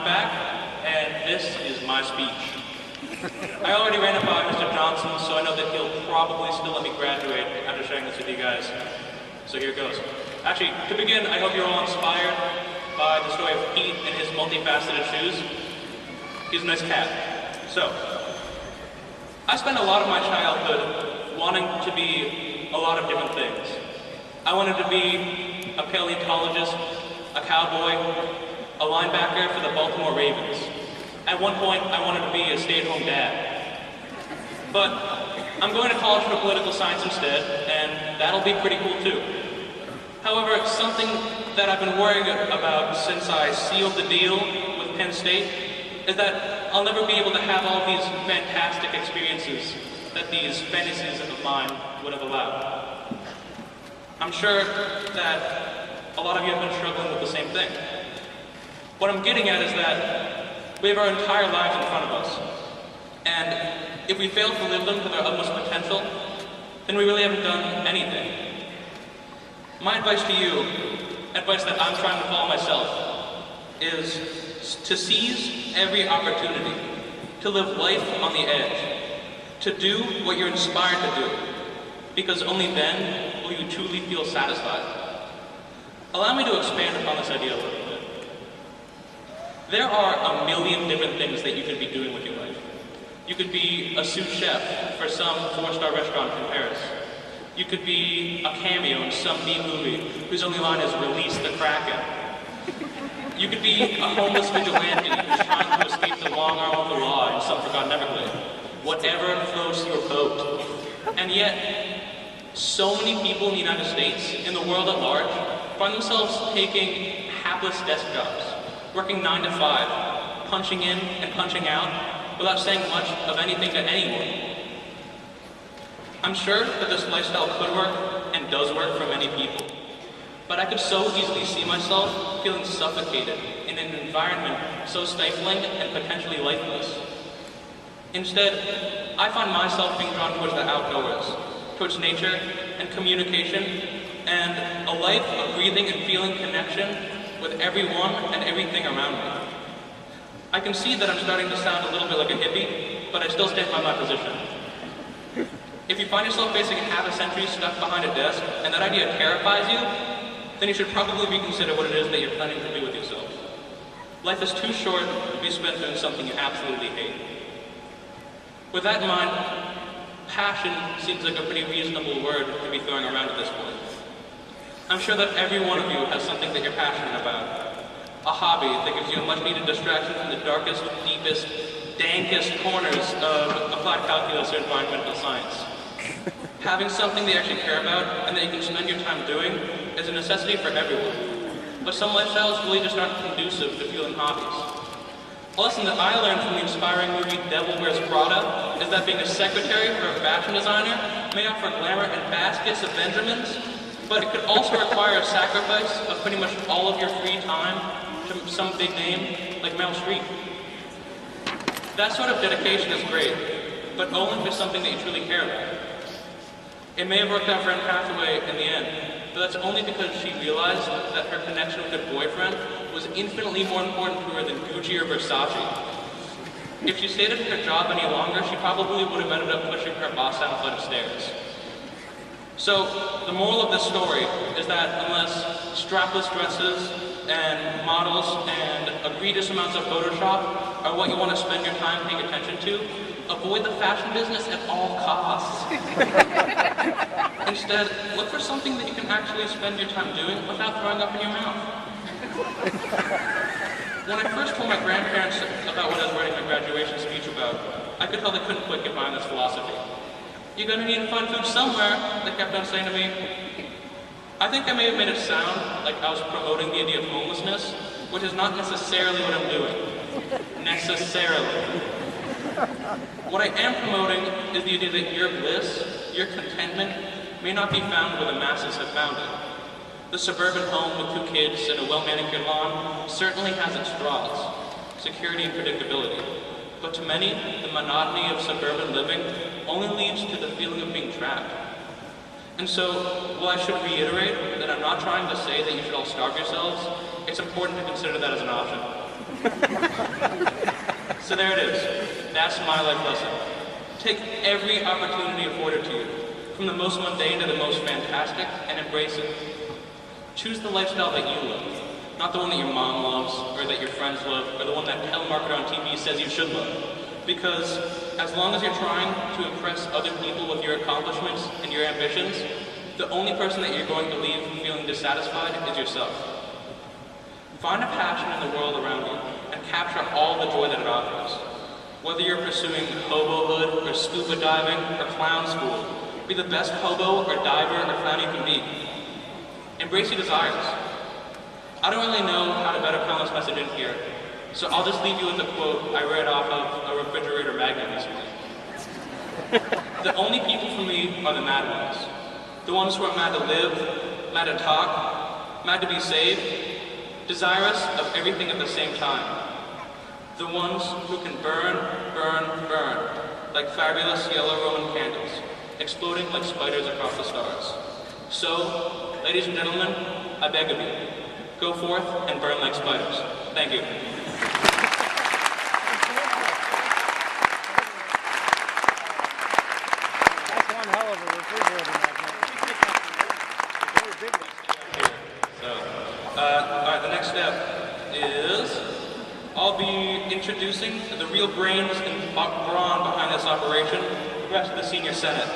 back, and this is my speech. I already ran it by Mr. Johnson, so I know that he'll probably still let me graduate after sharing this with you guys. So here it goes. Actually, to begin, I hope you're all inspired by the story of Pete and his multifaceted shoes. He's a nice cat. So, I spent a lot of my childhood wanting to be a lot of different things. I wanted to be a paleontologist, a cowboy, a linebacker for the Baltimore Ravens. At one point, I wanted to be a stay-at-home dad. But I'm going to college for political science instead, and that'll be pretty cool too. However, something that I've been worrying about since I sealed the deal with Penn State is that I'll never be able to have all these fantastic experiences that these fantasies of mine would have allowed. I'm sure that a lot of you have been struggling with the same thing. What I'm getting at is that we have our entire lives in front of us, and if we fail to live them to their utmost potential, then we really haven't done anything. My advice to you, advice that I'm trying to follow myself, is to seize every opportunity, to live life on the edge, to do what you're inspired to do, because only then will you truly feel satisfied. Allow me to expand upon this idea a little bit. There are a million different things that you could be doing with your life. You could be a sous chef for some 4-star restaurant in Paris. You could be a cameo in some B-movie whose only line is "Release the Kraken." You could be a homeless vigilante who's trying to escape the long arm of the law in some forgotten Everglade. Whatever floats your boat. And yet, so many people in the United States, in the world at large, find themselves taking hapless desk jobs, working 9 to 5, punching in and punching out, without saying much of anything to anyone. I'm sure that this lifestyle could work, and does work for many people. But I could so easily see myself feeling suffocated in an environment so stifling and potentially lifeless. Instead, I find myself being drawn towards the outdoors, towards nature and communication, and a life of breathing and feeling connection with everyone and everything around me. I can see that I'm starting to sound a little bit like a hippie, but I still stand by my position. If you find yourself facing half a century stuck behind a desk, and that idea terrifies you, then you should probably reconsider what it is that you're planning to do with yourself. Life is too short to be spent doing something you absolutely hate. With that in mind, passion seems like a pretty reasonable word to be throwing around at this point. I'm sure that every one of you has something that you're passionate about. A hobby that gives you a much-needed distraction from the darkest, deepest, dankest corners of applied calculus or environmental science. Having something that you actually care about and that you can spend your time doing is a necessity for everyone. But some lifestyles really just aren't conducive to fueling hobbies. A lesson that I learned from the inspiring movie Devil Wears Prada is that being a secretary for a fashion designer may offer glamour and baskets of Benjamins, but it could also require a sacrifice of pretty much all of your free time to some big name like Meryl Streep. That sort of dedication is great, but only if it's something that you truly care about. It may have worked out for Anne Hathaway in the end, but that's only because she realized that her connection with her boyfriend was infinitely more important to her than Gucci or Versace. If she stayed at her job any longer, she probably would have ended up pushing her boss down a flight of stairs. So, the moral of this story is that unless strapless dresses and models and egregious amounts of Photoshop are what you want to spend your time paying attention to, avoid the fashion business at all costs. Instead, look for something that you can actually spend your time doing without throwing up in your mouth. When I first told my grandparents about what I was writing my graduation speech about, I could tell they couldn't quite get behind this philosophy. You're gonna need to find food somewhere, they kept on saying to me. I think I may have made it sound like I was promoting the idea of homelessness, which is not necessarily what I'm doing. Necessarily. What I am promoting is the idea that your bliss, your contentment, may not be found where the masses have found it. The suburban home with 2 kids and a well-manicured lawn certainly has its draws, security and predictability. But to many, the monotony of suburban living only leads to the feeling of being trapped. And so, while I should reiterate that I'm not trying to say that you should all starve yourselves, it's important to consider that as an option. So there it is. That's my life lesson. Take every opportunity afforded to you, from the most mundane to the most fantastic, and embrace it. Choose the lifestyle that you love, not the one that your mom loves, or that your friends love, or the one that telemarketer on TV says you should love. Because as long as you're trying to impress other people with your accomplishments and your ambitions, the only person that you're going to leave feeling dissatisfied is yourself. Find a passion in the world around you and capture all the joy that it offers. Whether you're pursuing hobohood or scuba diving or clown school, be the best hobo or diver or clown you can be. Embrace your desires. I don't really know how to better pound this message in here, so I'll just leave you with a quote I read off of a refrigerator magnet recently. The only people for me are the mad ones. The ones who are mad to live, mad to talk, mad to be saved, desirous of everything at the same time. The ones who can burn, burn, burn, like fabulous yellow Roman candles, exploding like spiders across the stars. So, ladies and gentlemen, I beg of you, go forth and burn like spiders. Thank you. That's one hell of a refrigerator magnet. Very big one. So, alright, the next step is I'll be introducing the real brains and brawn behind this operation, the rest of the Senior Senate.